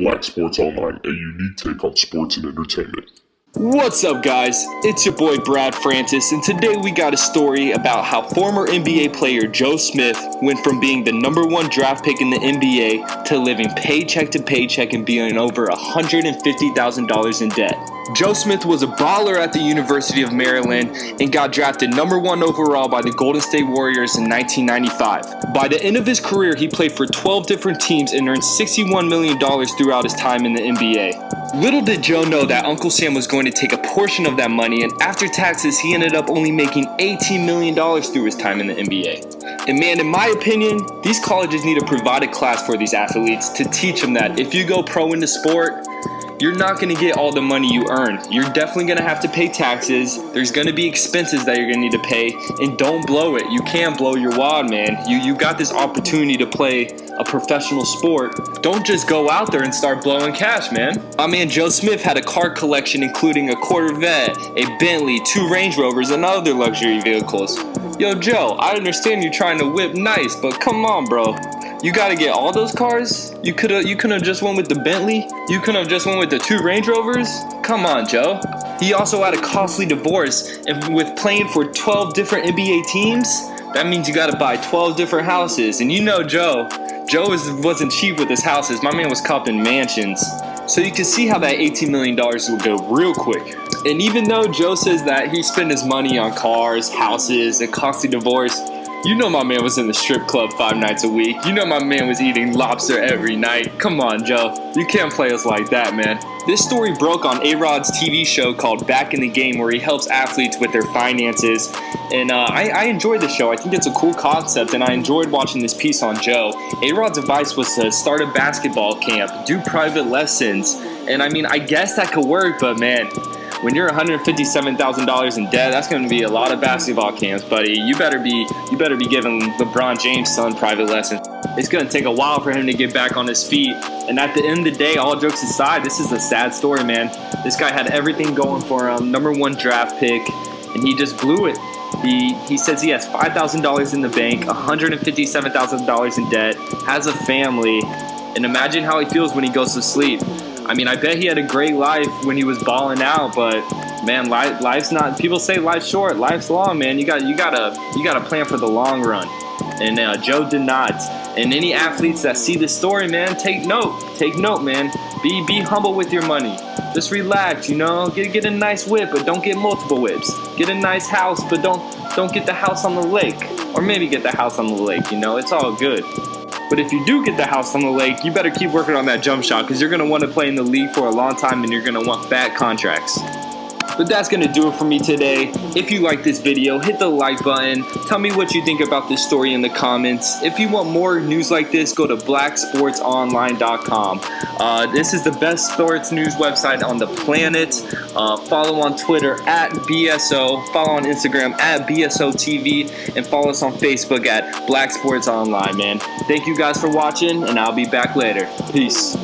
Black Sports Online, a unique take on sports and entertainment. What's up, guys? It's your boy Brad Francis, and today we got a story about how former NBA player Joe Smith went from being the number one draft pick in the NBA to living paycheck to paycheck and being over $150,000 in debt. Joe Smith was a baller at the University of Maryland and got drafted number one overall by the Golden State Warriors in 1995. By the end of his career, he played for 12 different teams and earned $61 million throughout his time in the NBA. Little did Joe know that Uncle Sam was going to take a portion of that money, and after taxes, he ended up only making $18 million through his time in the NBA. And man, in my opinion, these colleges need to provide a class for these athletes to teach them that if you go pro in the sport, you're not going to get all the money you earn. You're definitely going to have to pay taxes. There's going to be expenses that you're going to need to pay, and don't blow it. You can't blow your wad, man. You got this opportunity to play a professional sport. Don't just go out there and start blowing cash, man. My man Joe Smith had a car collection including a Corvette, a Bentley, 2 Range Rovers, and other luxury vehicles. Yo, Joe, I understand you're trying to whip nice, but come on, bro. You gotta get all those cars? You could've just went with the Bentley? You could've just went with the 2 Range Rovers? Come on, Joe. He also had a costly divorce, and with playing for 12 different NBA teams, that means you gotta buy 12 different houses. And you know Joe wasn't cheap with his houses. My man was copping mansions. So you can see how that $18 million will go real quick. And even though Joe says that he spent his money on cars, houses, and costly divorce, you know my man was in the strip club 5 nights a week. You know my man was eating lobster every night. Come on, Joe. You can't play us like that, man. This story broke on A-Rod's TV show called Back in the Game, where he helps athletes with their finances. And I enjoyed the show. I think it's a cool concept, and I enjoyed watching this piece on Joe. A-Rod's advice was to start a basketball camp, do private lessons. And I mean, I guess that could work, but man, when you're $157,000 in debt, that's going to be a lot of basketball camps, buddy. You better be giving LeBron James' son private lessons. It's going to take a while for him to get back on his feet. And at the end of the day, all jokes aside, this is a sad story, man. This guy had everything going for him, number one draft pick, and he just blew it. He says he has $5,000 in the bank, $157,000 in debt, has a family, and imagine how he feels when he goes to sleep. I mean, I bet he had a great life when he was balling out, but man, life's not. People say life's short, life's long, man. You gotta plan for the long run, and Joe did not. And any athletes that see this story, man, take note, man. Be humble with your money. Just relax, you know. Get a nice whip, but don't get multiple whips. Get a nice house, but don't get the house on the lake, or maybe get the house on the lake. You know, it's all good. But if you do get the house on the lake, you better keep working on that jump shot, because you're going to want to play in the league for a long time and you're going to want fat contracts. But that's going to do it for me today. If you like this video, hit the like button. Tell me what you think about this story in the comments. If you want more news like this, go to blacksportsonline.com. This is the best sports news website on the planet. Follow on Twitter at BSO. Follow on Instagram at BSOTV. And follow us on Facebook at Black Sports Online, man. Thank you guys for watching, and I'll be back later. Peace.